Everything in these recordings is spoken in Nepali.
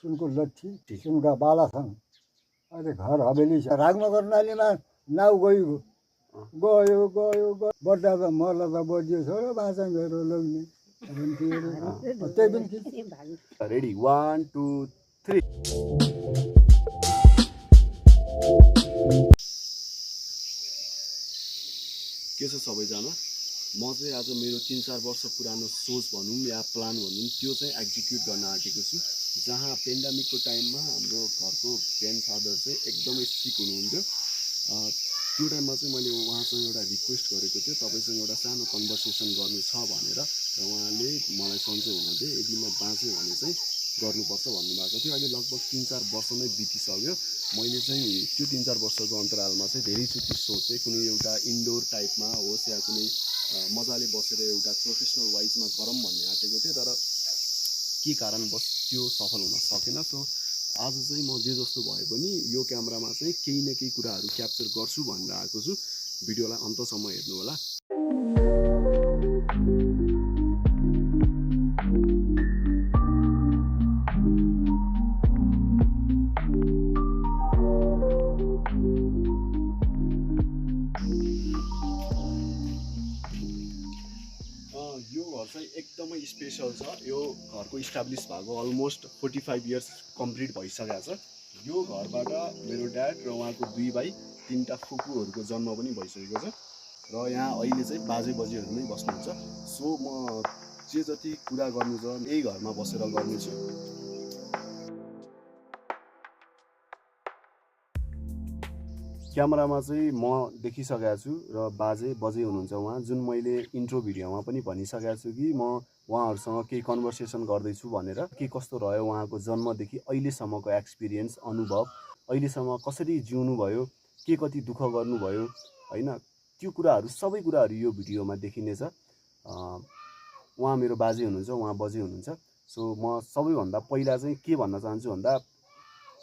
सुनको लट्ठी सुनका बाला छन् अहिले घर हवेली छ रागमगर नालीमा नाउ गयो गयो गयो बड्डा त मर्ला त बजियो छोरो बाँचा मेरो लग्ने त्यही पनि रेडी 1 2 3 के छ सबैजना म चाहिँ आज मेरो 3-4 वर्ष पुरानो सोच भनौँ या प्लान भनौँ त्यो चाहिँ एक्जिक्युट गर्न आँटेको छु जहाँ पेन्डेमिकको टाइममा हाम्रो घरको ग्रान्डफादर चाहिँ एकदमै सिक हुनुहुन्थ्यो त्यो टाइममा चाहिँ मैले उहाँसँग एउटा रिक्वेस्ट गरेको थियो तपाईसँग एउटा सानो कन्भर्सेसन गर्नु छ भनेर र उहाँले मलाई सन्चो हुनुहुन्थ्यो यदि म बाँचे भने चाहिँ गर्नुपर्छ भन्नुभएको थियो अहिले लगभग 3-4 वर्ष नै बितिसक्यो मैले चाहिँ त्यो 3-4 वर्षको अन्तरालमा चाहिँ धेरैचोटि सोचेँ कुनै एउटा इन्डोर टाइपमा होस् या कुनै मजाले बसेर एउटा प्रोफेसनल वाइजमा गरौँ भन्ने आँटेको थिएँ तर के कारणवश त्यो सफल हुन सकेन सो आज चाहिँ म जे जस्तो भए पनि यो क्यामेरामा चाहिँ केही न केही कुराहरू क्याप्चर गर्छु भनेर आएको छु भिडियोलाई अन्तसम्म हेर्नु होला यो घर चाहिँ एकदमै स्पेसल छ यो घरको इस्टाब्लिस भएको अलमोस्ट 45 इयर्स कम्प्लिट भइसकेको छ यो घरबाट मेरो ड्याड र उहाँको 2 भाइ 3टा फुपूहरूको जन्म पनि भइसकेको छ र यहाँ अहिले चाहिँ बाजे बजेहरू नै बस्नुहुन्छ सो म जे जति कुरा गर्नु छ यही घरमा बसेर गर्नेछु क्यामेरामा चाहिँ म देखिसकेको छु र बाजे बजे हुनुहुन्छ उहाँ जुन मैले इन्ट्रो भिडियोमा पनि भनिसकेको छु कि म उहाँहरूसँग केही कन्भर्सेसन गर्दैछु भनेर के कस्तो रह्यो उहाँको जन्मदेखि अहिलेसम्मको एक्सपिरियन्स अनुभव अहिलेसम्म कसरी जिउनु भयो के कति दुःख गर्नुभयो हैन त्यो कुराहरू सबै कुराहरू यो भिडियोमा देखिनेछ उहाँ मेरो बाजे हुनुहुन्छ उहाँ बजे हुनुहुन्छ सो म सबैभन्दा पहिला चाहिँ के भन्न चाहन्छु भन्दा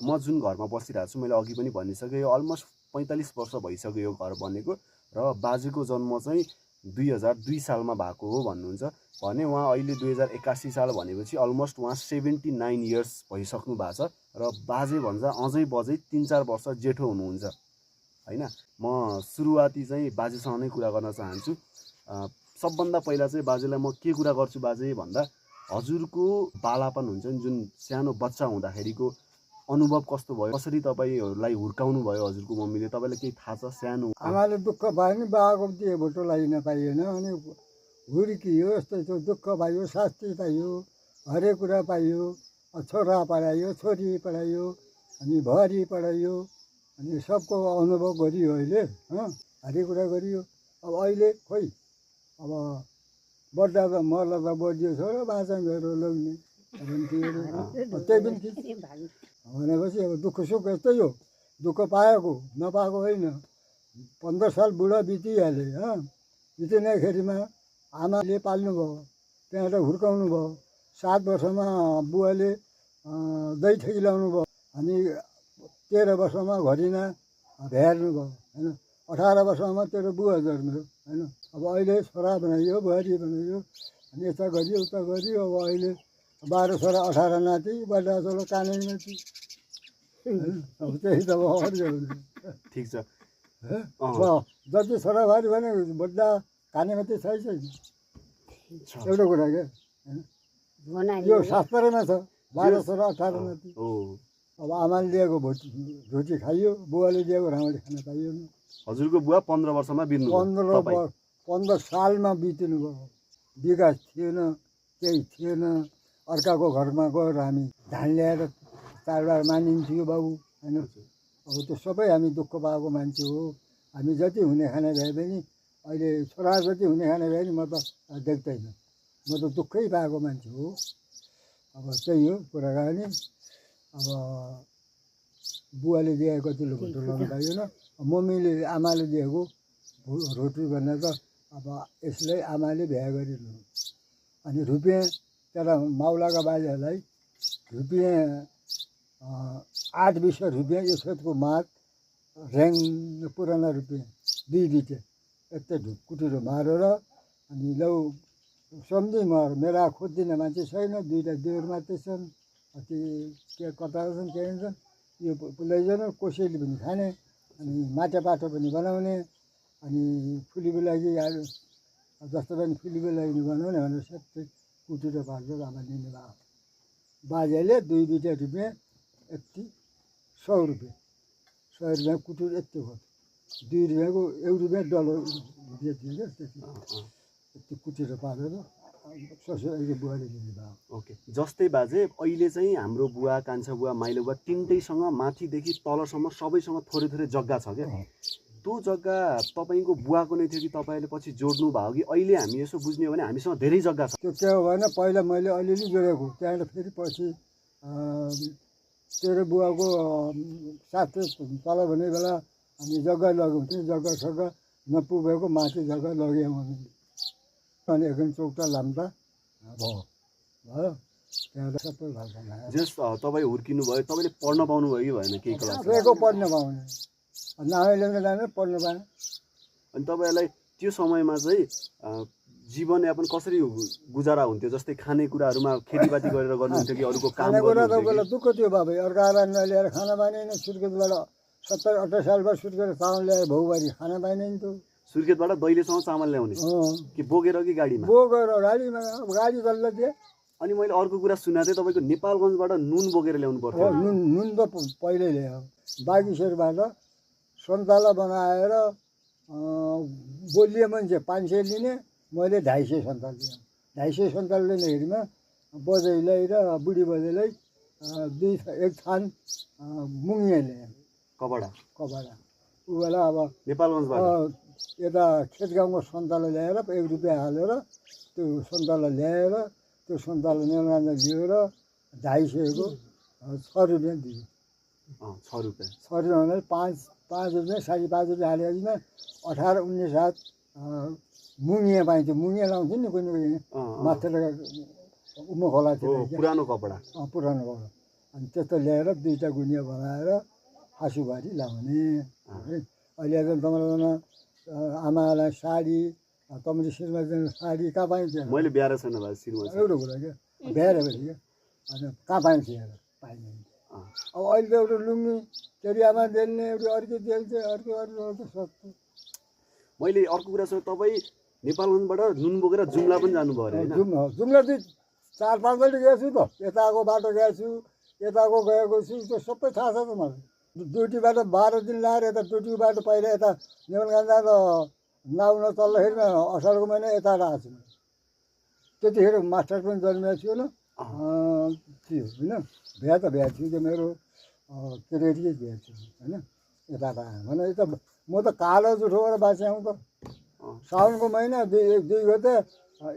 म जुन घरमा बसिरहेको छु मैले अघि पनि भनिसकेँ यो अलमोस्ट 45 वर्ष भइसक्यो यो घर बनेको र बाजेको जन्म चाहिँ 2002 सालमा भएको हो भन्नुहुन्छ भने उहाँ अहिले 2081 साल भनेपछि अलमोस्ट उहाँ 79 इयर्स भइसक्नु भएको छ र बाजे भन्छ अझै बजै 3-4 वर्ष जेठो हुनुहुन्छ हैन म सुरुवाती चाहिँ बाजेसँग नै कुरा गर्न चाहन्छु सबभन्दा पहिला चाहिँ बाजेलाई म के कुरा गर्छु बाजे भन्दा हजुरको बालापन हुन्छ नि जुन सानो बच्चा हुँदाखेरिको अनुभव कस्तो भयो कसरी तपाईहरुलाई हुर्काउनु भयो हजुरको मम्मीले तपाईलाई केही थाहा छ सानो आमाले दुःख भयो नि बाको दिए भोटो लागि नपाइएन अनि हुर्कियो यस्तो दुःख पाइयो शास्ति पाइयो हरेक कुरा पाइयो छोरा पढायो छोरी पढायो अनि भरी पढायो अनि सबको अनुभव गरियो अहिले हरेक कुरा गरियो अब अहिले खोइ अब बड्डा त मर्ला त बजियो छोरो बाँचा मेरो लग्ने त्यही पनि भनेपछि अब दुःख सुख यस्तै हो दुःख पाएको नपाएको होइन 15 साल बुढा बितिहाले बितिँदाखेरिमा आमाले पाल्नु भयो त्यहाँबाट हुर्काउनु भयो 7 वर्षमा बुवाले दही ठेकिलाउनु भयो अनि 13 वर्षमा घरिना भ्यार्नु भयो होइन 18 वर्षमा तेरो बुवा जन्मियो होइन अब अहिले छोरा बनाइयो बुहारी बनाइयो अनि यता गरियो उता गरियो अब अहिले 12 छोरा 18 नाति बड्डा छोरा कानै नाति अब त्यही त ठिक छ जति छोराबारी भने बड्डा काने मात्रै छैन एउटा कुरा क्या यो शास्त्रमा छ 12 छोरा 18 नाति अब आमाले दिएको रोटी खाइयो बुवाले दिएको राम्ररी खान पाइयो हजुरको बुवा 15 वर्षमा बित्नु 15 सालमा बित्नु भयो विकास थिएन केही थिएन अर्काको घरमा गएर हामी धान ल्याएर चाडबाड मानिन्थ्यो बाबु होइन अब त्यो सबै हामी दुःख पाएको मान्छे हो हामी जति हुने खाने भए पनि अहिले छोरा जति हुने खाने भए पनि म त देख्दैन म त दुःखै पाएको मान्छे हो अब त्यही हो कुराकानी अब बुवाले दिएको कतिले भोटो लगाउनु पाइएन मम्मीले आमाले दिएको रोटी भनेर त अब यसलाई आमाले भ्या गरिनु अनि रुपियाँ त्यहाँ माउलाका बाजेहरूलाई रुपियाँ 8-20 रुपियाँ यो खेतको माग ऱ्याङ पुराना रुपियाँ 2 बिटे यस्तै ढुकुटीहरू मारेर अनि लौ सम्झि म मेरा खोज्दिने मान्छे छैन 2टा देउर मात्रै छन् ती के कता छन् के भन्छन् यो लैजानु कोसेली पनि खाने अनि माटा पाटो पनि बनाउने अनि फुलीको लागि जस्तो पनि फुलीको लागि बनाउने भनेर सबै कुटेर पारेर आमा लिने भयो बाजेले 2 बिटा रुपियाँ यति 100 रुपियाँ 100 रुपियाँ कुटेर यति हो 2 रुपियाँको 1 रुपियाँ डलर रुपियाँ दिन्छ त्यति कुटेर पारेर ससुरालीको बुवाले लिने भयो। ओके जस्तै बाजे अहिले चाहिँ हाम्रो बुवा कान्छा बुवा माइलो बुवा तिनटैसँग माथिदेखि तलसम्म सबैसँग थोरै थोरै जग्गा छ क्या त्यो जग्गा तपाईँको बुवाको नै थियो कि तपाईँले पछि जोड्नु भयो कि अहिले हामी यसो बुझ्ने हो भने हामीसँग धेरै जग्गा छ त्यो के हो भने पहिला मैले अलिअलि जोडेको त्यहाँबाट फेरि पछि तेरो बुवाको साथै तल भन्ने बेला हामी जग्गा लगाउँथ्यौँ जग्गा सग्गा नपुगेको माथि जग्गा लग्यौँ हामीले अनि एकदम चौता लाम्दा भयो त्यहाँबाट सबै भएको जस तपाईँ हुर्किनु भयो तपाईँले पढ्न पाउनुभयो कि भएन केही क्लास आफैको पढ्न पाउने नानीले जाने पढ्न पाएन अनि तपाईँहरूलाई त्यो समयमा चाहिँ जीवनयापन कसरी गुजारा हुन्थ्यो जस्तै खानेकुराहरूमा खेतीपाती गरेर गर्नुहुन्थ्यो कि अरूको काम खानेकुरा त बेला दुःख थियो बाबा अर्को आवाज नलिएर खाना पाइँदैन सुर्खेतबाट 70-80 सालबाट सुर्खेत चामल ल्याएर भाउबारी खाना पाइँदैन थियो सुर्खेतबाट दैलेसम्म चामल ल्याउने कि बोकेर कि गाडीमा बोकेर गाडीमा गाडी चल्दै थिएँ अनि मैले अर्को कुरा सुनेको थिएँ तपाईँको नेपालगञ्जबाट नुन बोकेर ल्याउनु पर्थ्यो नुन त पहिल्यै ल्यायो बागीसेरबाट सन्तला बनाएर बोलिए मान्छे 500 लिने मैले 250 सन्तल लिएँ 250 सन्तल लिँदाखेरिमा बजैलाई र बुढी बजैलाई एक थान मुङ्गे ल्याएँ कपडा ऊ बेला अब नेपालगञ्जबाट यता खेतगाउँको सन्तला ल्याएर 1 रुपियाँ हालेर त्यो सन्तला ल्याएर त्यो सन्तला नेलगान्जा लिएर 250को 6 रुपियाँ दियो 6 रुपियाँ 6 रुपियाँ 5 रुपियाँ 5.5 रुपियाँ हालेपछि 18-19 हात मुङ्गे पाइन्थ्यो मुङ्गे लाउँथ्यो नि कुनै माथि उम्म खोला थियो पुरानो कपडा अनि त्यस्तो ल्याएर 2टा गुनिया बनाएर आँसुबारी लाउने है अहिले त तपाईँलाई आमालाई साडी तपाईँले शिरमा साडी कहाँ पाइन्छ मैले ब्याएर छैन भाइ शिरमा एउटा कुरा क्या भ्याएर भयो क्या अनि कहाँ पाइन्छ पाइँदैन अब अहिले त एउटा लुङ्गी तेरि आमा देल्ने एउटा अर्को देल्छ अर्को सक्छ मैले अर्को कुरा सोधेँ तपाईँ नेपालगञ्जबाट नुन बोकेर जुम्ला पनि जानुभयो अरे होइन जुम्ला चाहिँ 4-5 पल्ट गएको छु त यताको बाटो गएको छु यताको गएको छु त्यो सबै थाहा छ त मलाई ड्युटीबाट 12 दिन लाएर यता ड्युटीको बाटो पहिला यता नेवलगञ्जा त नाउ नचल्दाखेरिमा असारको महिना यता आएको छु त्यतिखेर मास्टर पनि जन्मेको छु होला थियो होइन भ्या थियो त्यो मेरो केरेटिकै भ्या छु होइन यता आयो भने यता म त कालो जुठो गरेर बाँच्याउँ त साउनको महिना 2 गते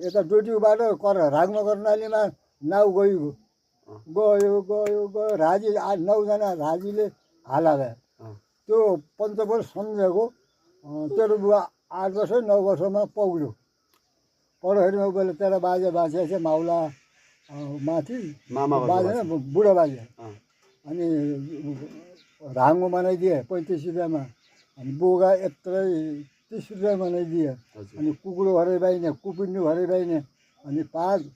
यता ड्युटीको बाटो रागनगर नालीमा नाउ गयो राजी 9 जना राजीले हाला भयो त्यो पञ्चपोल सम्झेको तेरो बुवा 8 वर्ष 9 वर्षमा पौड्यो पढ्दाखेरि उहिले तेरो बाजे बाँचेको माउला माथि बाजे बुढो बाजे अनि राङ्गो बनाइदिए 35 रुपियाँमा अनि बोगा यत्रै 30 रुपियाँ बनाइदिए अनि कुकुरो भरे पाइने कुपिन्नु भरे पाइने अनि 5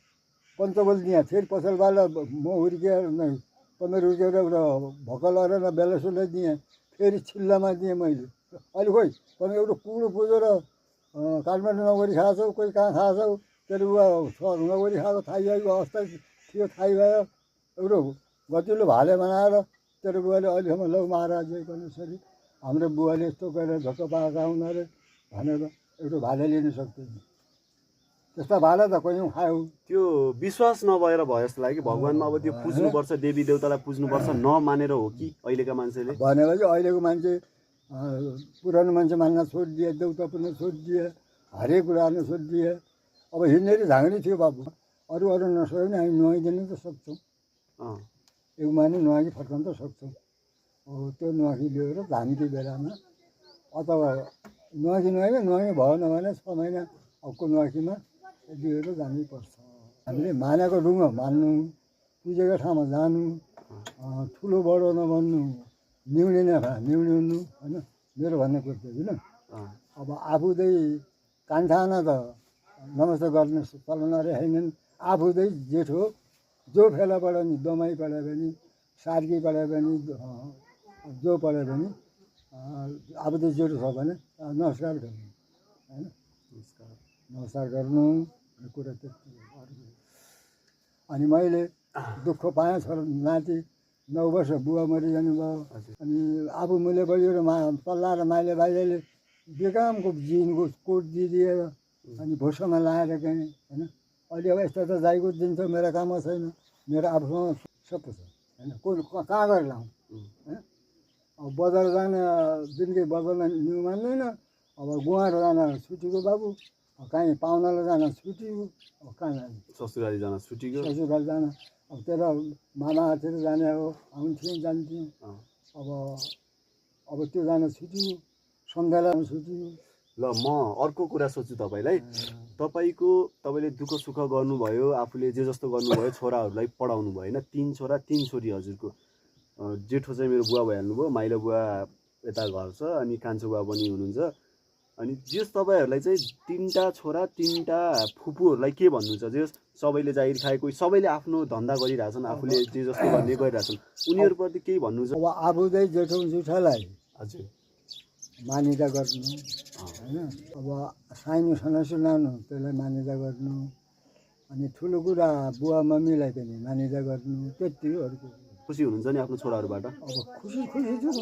पञ्चबल दिएँ फेरि पसलवाला म हुर्केर 15 रुपियाँ एउटा भक्कल गरेर बेलासुलाई दिएँ फेरि छिल्लामा दिएँ मैले अहिले खोइ तपाईँ एउटा कुकुरो पुजेर काठमाडौँ नगरी खाएको छौ कोही कहाँ खाएको छौ तेरो बुवा नगरी खाएको थाहै भएको अवस्था थियो थाहै भयो एउटा गतिलो भाले बनाएर तेरो बुवाले अहिलेसम्म लौ महाराज गणेशरी हाम्रो बुवाले यस्तो गरेर धक्का पाएका हुन् अरे भनेर एउटा भाले लिन सक्दैन त्यस्ता भाला त कोही खायो त्यो विश्वास नभएर भयो जस्तो लाग्यो कि भगवान्मा अब त्यो पुज्नुपर्छ देवी देवतालाई पुज्नुपर्छ नमानेर हो कि अहिलेका मान्छेले भनेपछि अहिलेको मान्छे पुरानो मान्छे मान्न छोडिदिए देउता पनि छोडिदिए हरेक कुराहरू छोडिदिए अब हिँड्नेरी झाँग्री थियो बाबु अरू नसक्यो भने हामी नुहाइदिनु त सक्छौँ एक माने नुहाई फर्काउनु त सक्छौँ त्यो नुहाकी लिएर धानको बेलामा अथवा नुहाकी भएन भने 6 महिना अबको नुहाकीमा लिएर जानैपर्छ हामीले मानेको ढुङ्गा मान्नु पुजेको ठाउँमा जानु ठुलो बडो नभन्नु न्युने न्युनु होइन मेरो भन्ने कुरो होइन अब आफू चाहिँ कान्छाना त नमस्ते गर्ने चलन अरे छैनन् आफू चाहिँ जेठो जो फेला पढ्यो भने दमाई पढ्यो भने सार्की पढ्यो भने जो पढ्यो भने अब त जेठो छ भने नमस्कार गर्नु होइन नमस्कार गर्नु भन्ने कुरा त्यति हो। अनि मैले दुःख पाएँ छोरा नाति 9 वर्ष बुवा मरिजानु भयो। अनि आफू मुले बढियो र तल्ला र माइले बाहिरले बेकामको जिनको कोट दिदिएर अनि भोसोमा लाएर गएँ होइन। अहिले अब यस्तो त जाइको दिन्छ मेरो काम छैन, मेरो आफूसँग सबै छ होइन। कहाँ गएर लाउँ होइन। अब बजार जान दिनकै बजारमा न्यु मान्दैन। अब गुहार जान छुट्टीको बाबु, कहीँ पाहुनालाई जान छुट्टी, अब कहाँ जाने ससुराली जान छुट्टीको, ससुराली जान अब तेरो मामातिर जाने हो, आउँथ्यौँ जान्थ्यौँ। अब त्यो जान छुट्टी, सन्ध्यालाई छुट्टी। ल म अर्को कुरा सोध्छु तपाईँलाई। तपाईँले दुःख सुख गर्नुभयो, आफूले जे जस्तो गर्नुभयो, छोराहरूलाई पढाउनु भयो होइन। 3 छोरा 3 छोरी हजुरको। जेठो चाहिँ मेरो बुवा भइहाल्नुभयो, माइलो बुवा यता घर छ, अनि कान्छो बुवा पनि हुनुहुन्छ। अनि जस तपाईँहरूलाई चाहिँ 3टा छोरा 3टा फुपूहरूलाई के भन्नुहुन्छ? जे सबैले जागिर खाए, कोही सबैले आफ्नो धन्दा गरिरहेछन्, आफूले जे जस्तो गर्ने गरिरहेछन्, उनीहरूप्रति केही भन्नुहुन्छ? अब आफू चाहिँ जेठो जुठालाई हजुर मान्यता गर्नु होइन। अब सानो सानो सुनाउनु त्यसलाई मान्यता गर्नु, अनि ठुलो कुरा बुवा मम्मीलाई पनि मान्यता गर्नु, त्यति हो। अरू खुसी हुनुहुन्छ नि आफ्नो छोराहरूबाट? अब खुसी छु म।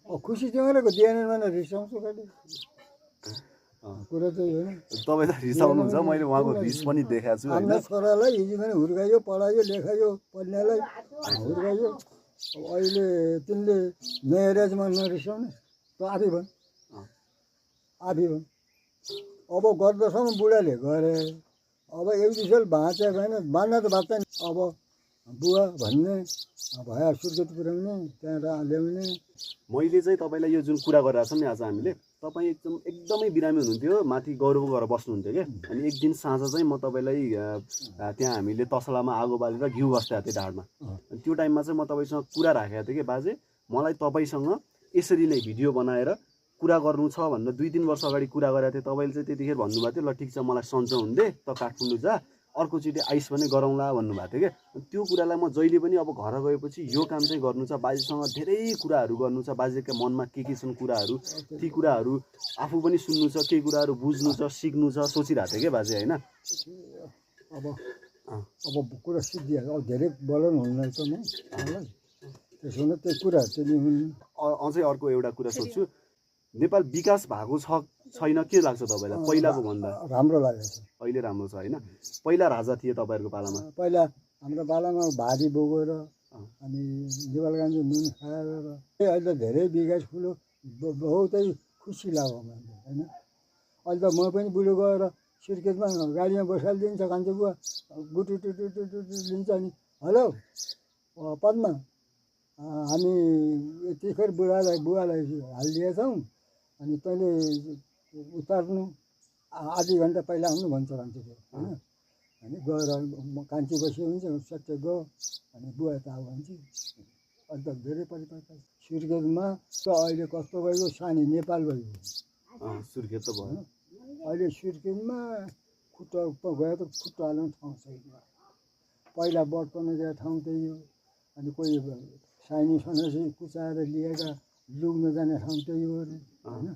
अब खुसी चाहिँ गरेको दिएन भने रिसाउँछु कहिले, कुरा चाहिँ होइन। तपाईँ त रिसाउनुहुन्छ, मैले उहाँको रिस पनि देखाएको छु होइन। आफ्नो छोरालाई हिजो पनि हुर्कायो, पढायो, लेखायो, पढ्नेलाई हुर्कायो। अब अहिले तिमीले म्यारेजमा नरिसाउने त आफै भन्, आफै भन्। अब गर्दछौँ बुढाले गरे, अब एक दुसैले भाँचेको होइन, बाँध्न त बाँच्छ नि। अब बुवा भन्ने भया सुर्खेत पुर्याउने, त्यहाँ ल्याउने। मैले चाहिँ तपाईँलाई यो जुन कुरा गरिरहेको छौँ नि आज हामीले, तपाईँ एकदमै बिरामी हुनुहुन्थ्यो, माथि गौरव गरेर बस्नुहुन्थ्यो क्या। अनि एक दिन साँझ चाहिँ म तपाईँलाई त्यहाँ हामीले तसलामा आगो बालेर घिउ बस्दै थिएँ ढाडमा। अनि त्यो टाइममा चाहिँ म तपाईँसँग कुरा राखेको थिएँ कि बाजे मलाई तपाईँसँग यसरी नै भिडियो बनाएर कुरा गर्नु छ भनेर 2-3 वर्ष अगाडि कुरा गरेको थिएँ। तपाईँले चाहिँ त्यतिखेर भन्नुभएको थियो ल ठिक छ मलाई सन्चो हुँदै त काठमाडौँ जा, अर्कोचोटि आइस पनि गरौँला भन्नुभएको थियो क्या। त्यो कुरालाई म जहिले पनि अब घर गएपछि यो काम चाहिँ गर्नु छ, बाजेसँग धेरै कुराहरू गर्नु छ, बाजेका मनमा के छन् कुराहरू, ती कुराहरू आफू पनि सुन्नु छ, केही कुराहरू बुझ्नु छ, सिक्नु छ, सोचिरहेको थिएँ क्या बाजे होइन। अब कुरा सिद्धिहाल्छ। अब धेरै बोलाउनु हुन्न त म मलाई, त्यसो भने त्यो कुरा चाहिँ हुन्। अझै अर्को एउटा कुरा सोध्छु, नेपाल विकास भएको छ छैन के लाग्छ तपाईँलाई पहिलाको भन्दा? राम्रो लागेको छ अहिले, राम्रो छ होइन। पहिला राजा थिए तपाईँहरूको पालामा? पहिला हाम्रो पालामा भारी बोकेर अनि नेपालगञ्ज नुन खाएर, अहिले त धेरै विकास ठुलो, बहुतै खुसी लाग्यो मैले होइन। अहिले त म पनि बुढो गएर सुर्खेतमा गाडीमा बसालिदिन्छ कान्छो बुवा, गुटु टुटु टुटु लिन्छ नि, हेलो पद्मा हामी यतिखेर बुवालाई हालिदिएछौँ, अनि तैँले उतार्नु आधी घन्टा पहिला आउनु भन्छ कान्छो बुवा होइन। अनि गएर कान्छी बसी हुन्छ सट्टै गयो, अनि बुवा त अब भन्छ। अन्त धेरै परिवर्तन सुर्खेतमा त अहिले कस्तो भयो, सानी नेपाल भयो सुर्खेत त भयो। अहिले सुर्खेतमा खुट्टा गयो त खुट्टा हाल्नु ठाउँ छैन। पहिला बटपना गएको ठाउँ त्यही हो। अनि कोही साइनी सन्यासी कुचाएर लिएका लुग्न जाने ठाउँ त्यही हो होइन।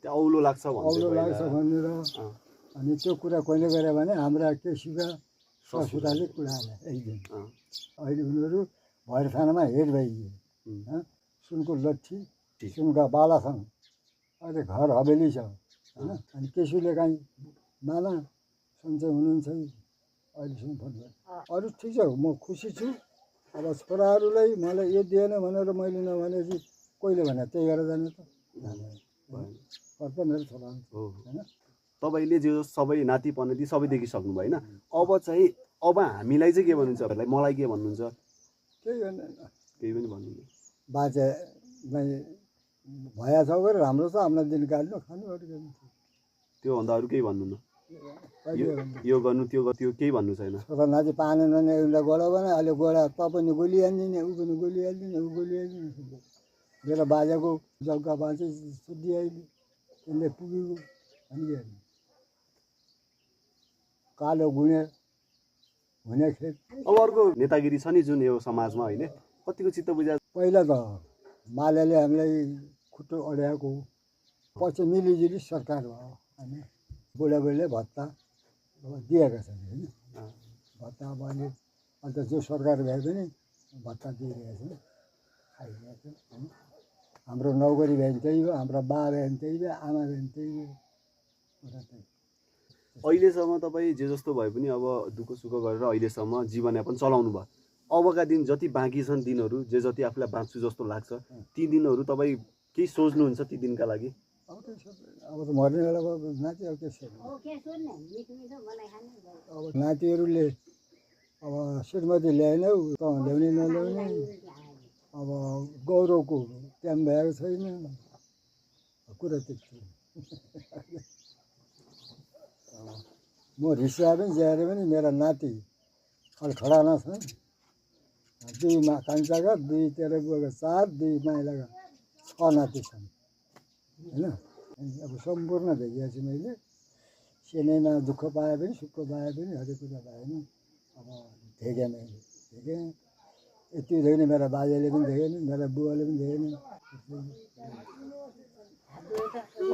त्यहाँ औलो लाग्छ औलो लाग्छ भनेर अनि त्यो कुरा कहिले गरे भने हाम्रा केसीका ससुराले कुरा हाले एकदिन। अहिले उनीहरू भैर थानामा हेड भइदिए, सुनको लट्ठी सुनका बालासँग अहिले घर हवेली छ होइन। अनि केसीले काहीँ मामा सन्चै हुनुहुन्छ कि अहिलेसम्म फोन गरेँ। अरू ठिक छ, म खुसी छु। अब छोराहरूलाई मलाई यो दिएन भनेर मैले नभनेपछि कोहीले भने त्यही गरेर जाने त पर्छ मेरो छोरा होइन। तपाईँले जो सबै नाति पनाति सबै देखिसक्नु भयो होइन। अब चाहिँ अब हामीलाई चाहिँ के भन्नुहुन्छ तपाईँलाई, मलाई के भन्नुहुन्छ? केही भन्दैन, केही पनि भन्नुहुन्छ। बाजेलाई भया छ गएर राम्रो छ, आफ्नो दिन गाड्नु खानु अरू गर्नु, त्योभन्दा अरू केही भन्नुहुन्न? यो गर्नु त्यो केही भन्नु छैन? छोरा नाति पाएन भने एउटा गोडा बनायो, अहिले गोडा त पनि गोली हालिदिने, ऊ पनि गोली हालिदिने, ऊ गोली हालिदिने। मेरो बाजेको जग्गा बाँचे सुधिहाल्यो, त्यसले पुगेको अनि कालो गुँडे हुने खेत। अब अर्को नेतागिरी छ नि जुन यो समाजमा होइन कतिको चित्त बुझा पहिला त मालेले हामीलाई खुट्टो अड्याएको पछि मिलिजुली सरकार भयो होइन बुढाबुढीले भत्ता दिएका छन् होइन भत्ता अब अहिले अन्त जो सरकार भए पनि भत्ता दिइरहेको छ खाइरहेको छ होइन हाम्रो नौकरी भए पनि त्यही हो हाम्रो बा भए पनि त्यही भयो आमा भए पनि त्यही हो कुरा त्यही अहिलेसम्म तपाईँ जे जस्तो भए पनि अब दुःख सुख गरेर अहिलेसम्म जीवनयापन चलाउनु भयो अबका दिन जति बाँकी छन् दिनहरू जे जति आफूलाई बाँच्छु जस्तो लाग्छ ती दिनहरू तपाईँ केही सोच्नुहुन्छ ती दिनका लागि अब त मर्ने बेला नाति अब के छ अब नातिहरूले अब श्रीमती ल्याएनौ त ल्याउने नल्याउने अब गौरवको टाइम भएको छैन कुरा त्यति म रिसाए पनि ज्याएर पनि मेरा नाति अहिले खडा नछन् दुई कान्छाका दुई तेह्र बुवाका 4 दुई माइलाका 6 नाति छन् होइन अब सम्पूर्ण भेटिएको छु मैले सेनैमा दुःख पाए पनि सुख पाए पनि हरेक कुरा पाए पनि अब देखेँ मैले देखेँ यति देख्ने मेरा बाजेले पनि देखेन मेरा बुवाले पनि देखेन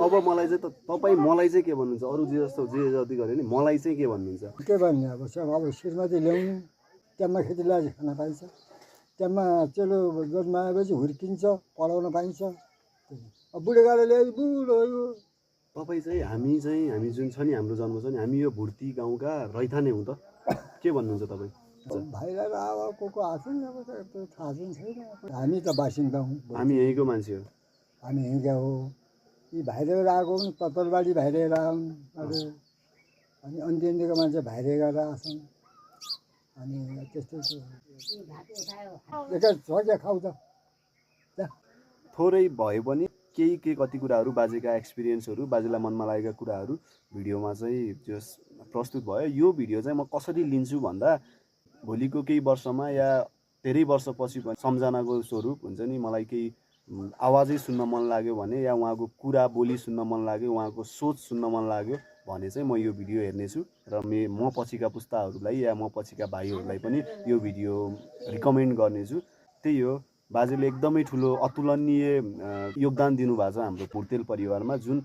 अब मलाई चाहिँ तपाईँ मलाई चाहिँ के भन्नुहुन्छ अरू जे जस्तो जे जति गरे नि मलाई चाहिँ के भन्नुहुन्छ के भन्ने अब श्रीमती ल्याउनु त्यहाँ खेती लगाएर खान पाइन्छ त्यहाँ चेलो जन्माएपछि हुर्किन्छ पढाउन पाइन्छ अब बुढेकाले ल्याए बुढो हो तपाईँ चाहिँ हामी जुन छ नि हाम्रो जन्म छ नि हामी यो भुर्ती गाउँका रैथाने हौँ त के भन्नुहुन्छ तपाईँ भाइलाई अब को आछन् अब त्यो थाहा पनि छैन हामी त बासिन्दा हौँ हामी यहीँको मान्छे हो हामी यहीँका हो यी भाइरेर आएको पनि तत्तलबाडी भाइरेर आउन् अरे अनि अन्तिको मान्छे भाइरे गरेर आछन् अनि त्यस्तो छ क्या खाउ त थोरै भए पनि केही कति कुराहरू बाजेका एक्सपिरियन्सहरू बाजेलाई मनमा लागेका कुराहरू भिडियोमा चाहिँ जस प्रस्तुत भयो यो भिडियो चाहिँ म कसरी लिन्छु भन्दा भोलिको केही वर्षमा या धेरै वर्षपछि पनि सम्झनाको स्वरूप हुन्छ नि मलाई केही आवाजै सुन्न मन लाग्यो भने या उहाँको कुरा बोली सुन्न मन लाग्यो उहाँको सोच सुन्न मन लाग्यो भने चाहिँ म यो भिडियो हेर्नेछु र म पछिका पुस्ताहरूलाई या म पछिका भाइहरूलाई पनि यो भिडियो रिकमेन्ड गर्नेछु त्यही हो बाजेले एकदमै ठुलो अतुलनीय योगदान दिनुभएको छ हाम्रो भुर्तेल परिवारमा जुन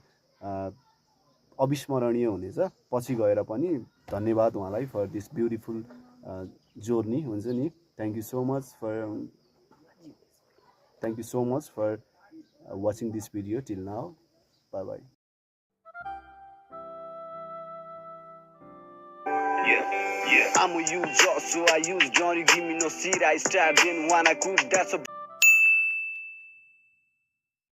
अविस्मरणीय हुनेछ पछि गएर पनि धन्यवाद उहाँलाई फर दिस ब्युटिफुल journey हुन्छ नि thank you so much for watching this video till now bye bye I'm a use so I use Johnny give me no seat I stabbed in one I could that's a